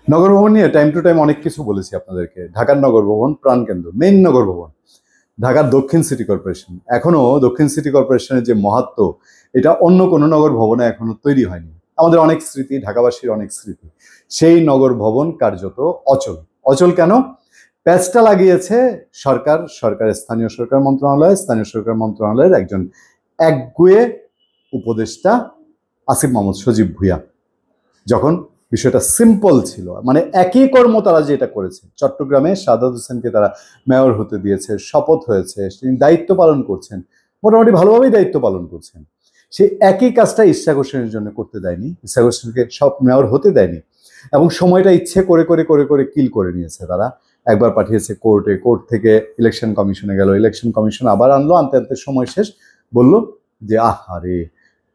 নগর ভবন নিয়ে time to time অনেক কিছু বলেছি আপনাদেরকে। ঢাকার নগর ভবন প্রাণকেন্দ্র, মেইন নগর ভবন ঢাকার দক্ষিণ সিটি কর্পোরেশন। এখনো দক্ষিণ সিটি কর্পোরেশনের যে মাহাত্ম্য, এটা অন্য কোনো নগর ভবনে এখনো তৈরি হয়নি। আমাদের অনেক স্মৃতি, ঢাকাবাসীর অনেক স্মৃতি, সেই নগর ভবন কার্যত অচল। অচল কেন? প্যাচটা লাগিয়েছে সরকার, সরকারের স্থানীয় সরকার মন্ত্রণালয়, স্থানীয় সরকার মন্ত্রণালয়ের একজন একগুঁয়ে উপদেষ্টা আসিফ মাহমুদ সজীব ভুঁইয়া। যখন বিষয়টা সিম্পল ছিল, মানে একই কর্ম তারা যেটা করেছে, চট্টগ্রামে সাদাত হোসেনকে তারা মেয়র হতে দিয়েছে, শপথ হয়েছে, তিনি দায়িত্ব পালন করছেন, মোটামুটি ভালোভাবেই দায়িত্ব পালন করছেন। সেই একই কাজটা ইশরাক হোসেনের জন্য করতে দেয়নি, ইশরাক হোসেনকে সব মেয়র হতে দেয়নি, এবং সময়টা ইচ্ছে করে করে করে করে কিল করে নিয়েছে তারা। একবার পাঠিয়েছে কোর্টে, কোর্ট থেকে ইলেকশন কমিশনে গেল, ইলেকশন কমিশন আবার আনলো, আনতে আনতে সময় শেষ, বলল যে আরে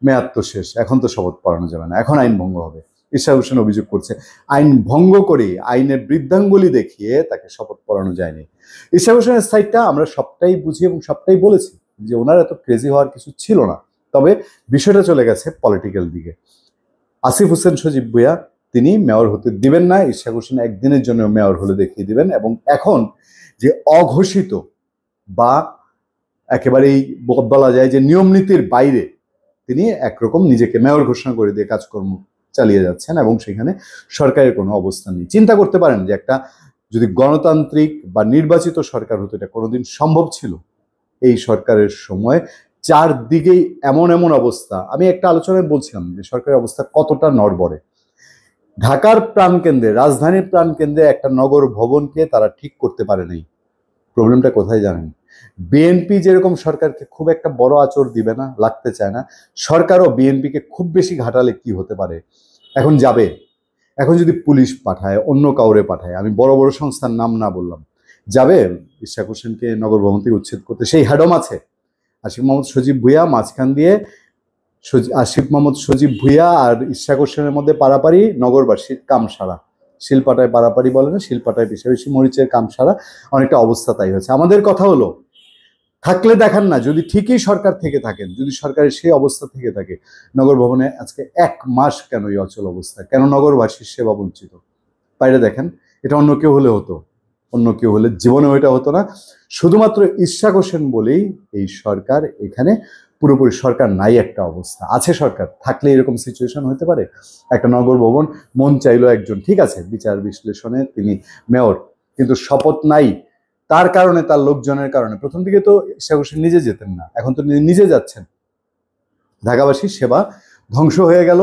মেয়াদ তো শেষ, এখন তো শপথ পড়ানো যাবে না, এখন আইন ভঙ্গ হবে। ইশরাক হোসেন অভিযোগ করছে আইন ভঙ্গ করে, আইনের বৃদ্ধাঙ্গুলি দেখিয়ে তাকে শপথ পড়ানো যায়নি। ইশরাক হোসেনের সাইডটা আমরা সবটাই বুঝি এবং সবটাই বলেছি যে ওনার এত ক্রেজি হওয়ার কিছু ছিল না, তবে বিষয়টা চলে গেছে পলিটিক্যাল দিকে। আসিফ হোসেন সজীব ভুঁইয়া তিনি মেয়র হতে দিবেন না, ইশরাক হোসেন একদিনের জন্য মেয়র হলে দেখিয়ে দিবেন, এবং এখন যে অঘোষিত বা একেবারেই বলা যায় যে নিয়ম নীতির বাইরে তিনি একরকম নিজেকে মেয়র ঘোষণা করে দিয়ে কাজকর্ম চালিয়ে যাচ্ছেন, এবং সেখানে সরকারের কোনো অবস্থান নেই। চিন্তা করতে পারেন যে একটা যদি গণতান্ত্রিক বা নির্বাচিত সরকার হতো, এটা কোনোদিন সম্ভব ছিল? এই সরকারের সময় চারদিকেই এমন এমন অবস্থা। আমি একটা আলোচনায় বলছিলাম যে সরকারের অবস্থা কতটা নড়বড়ে। ঢাকার প্রাণকেন্দ্রে, রাজধানীর প্রাণকেন্দ্রে একটা নগর ভবনকে তারা ঠিক করতে পারে নাই। প্রবলেমটা কোথায় জানেন? বিএনপি যেরকম সরকারকে খুব একটা বড় আঁচড় দিবে না, লাগতে চায় না, সরকারও বিএনপিকে খুব বেশি ঘাটালে কি হতে পারে। এখন যাবে, এখন যদি পুলিশ পাঠায়, অন্য কাউরে পাঠায়, আমি বড় বড় সংস্থার নাম না বললাম, যাবে ইশরাক হোসেনকে নগর ভবন থেকে উচ্ছেদ করতে। সেই হ্যাডম আছে। আসিফ মাহমুদ সজীব ভুঁইয়া মাঝখান দিয়ে, আসিফ মাহমুদ সজীব ভুঁইয়া আর ইশরাক হোসেনের মধ্যে পারাপারি নগরবাসীর কাম সারা। শিলপাটায় পারাপারি বলে না, শিলপাটায় বেশি বেশি মরিচের কাম সারা, অনেকটা অবস্থা তাই হয়েছে। আমাদের কথা হলো, থাকলে দেখান না, যদি ঠিকই সরকার থেকে থাকেন, যদি সরকারের সেই অবস্থা থেকে থাকে, নগর ভবনে আজকে 1 মাস কেন এই অচল অবস্থা, কেন নগরবাসীর সেবা বঞ্চিত? বাইরে দেখেন, এটা অন্য কেউ হলে হতো, অন্য কেউ হলে জীবনেও এটা হতো না। শুধুমাত্র ইশরাক হোসেন বলেই এই সরকার, এখানে পুরোপুরি সরকার নাই একটা অবস্থা। আছে সরকার থাকলে এরকম সিচুয়েশন হতে পারে? একটা নগর ভবন মন চাইলো একজন, ঠিক আছে, বিচার বিশ্লেষণে তিনি মেয়র, কিন্তু শপথ নাই, তার কারণে, তার লোকজনের কারণে। প্রথম দিকে তো ইশরাক হোসেন নিজে যেতেন না, এখন তো নিজে যাচ্ছেন। ঢাকাবাসীর সেবা ধ্বংস হয়ে গেল,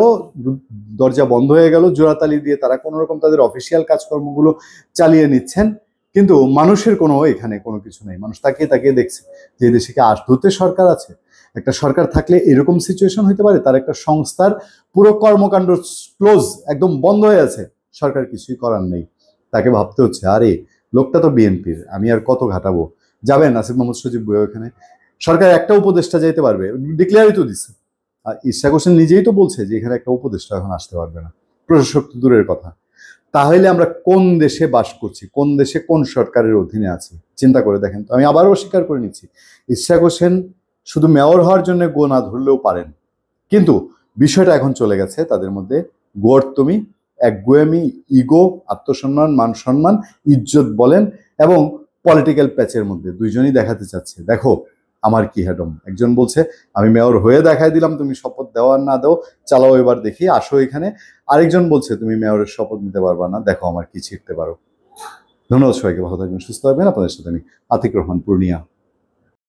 দরজা বন্ধ হয়ে গেল, জোড়াতালি দিয়ে তারা কোনো রকম তাদের অফিসিয়াল কাজকর্মগুলো চালিয়ে নিচ্ছেন, কিন্তু মানুষের কোনো এখানে কোনো কিছু নেই। মানুষ তাকিয়ে তাকিয়ে দেখছে যে দেশে কি আদতে সরকার আছে? একটা সরকার থাকলে এরকম সিচুয়েশন হতে পারে? তার একটা সংস্থার পুরো কর্মকাণ্ড ক্লোজ, একদম বন্ধ হয়ে আছে, সরকার কিছুই করার নেই। তাকে ভাবতে হচ্ছে আরে লোকটা তো বিএনপির, আমি আর কত ঘাটাবো। যাবেন আসিফ মাহমুদ সজীব ভুঁইয়া ওখানে? সরকার একটা উপদেষ্টা যাইতে পারবে, ডিক্লেয়ারই তো দিচ্ছে। আর ইশরাক হোসেন নিজেই তো বলছে যে এখানে একটা উপদেষ্টা এখন আসতে পারবে না, প্রশাসক তো দূরের কথা। তাহলে আমরা কোন দেশে বাস করছি, কোন দেশে কোন সরকারের অধীনে আছি? চিন্তা করে দেখেন তো। আমি আবারও স্বীকার করে নিচ্ছি, ইশরাক হোসেন শুধু মেয়র হওয়ার জন্য গো না ধরলেও পারেন, কিন্তু বিষয়টা এখন চলে গেছে তাদের মধ্যে গোয়ার্তমি, একগুয়েমি, ইগো, আত্মসম্মান, মান সম্মান, ইজ্জত বলেন, এবং পলিটিক্যাল প্যাচের মধ্যে। দুইজনই দেখাতে চাচ্ছে দেখো আমার কি হ্যাডম। একজন বলছে আমি মেয়র হয়ে দেখাই দিলাম, তুমি শপথ দেওয়ার না দাও, চালাও এবার দেখি, আসো এখানে। আরেকজন বলছে তুমি মেয়রের শপথ নিতে পারবা না, দেখো আমার কি ছিঁড়তে পারো। ধন্যবাদ সবাইকে, ভালো থাকবেন, সুস্থ থাকবেন। আপনাদের সাথে আমি আতিক রহমান, পূর্ণিয়া।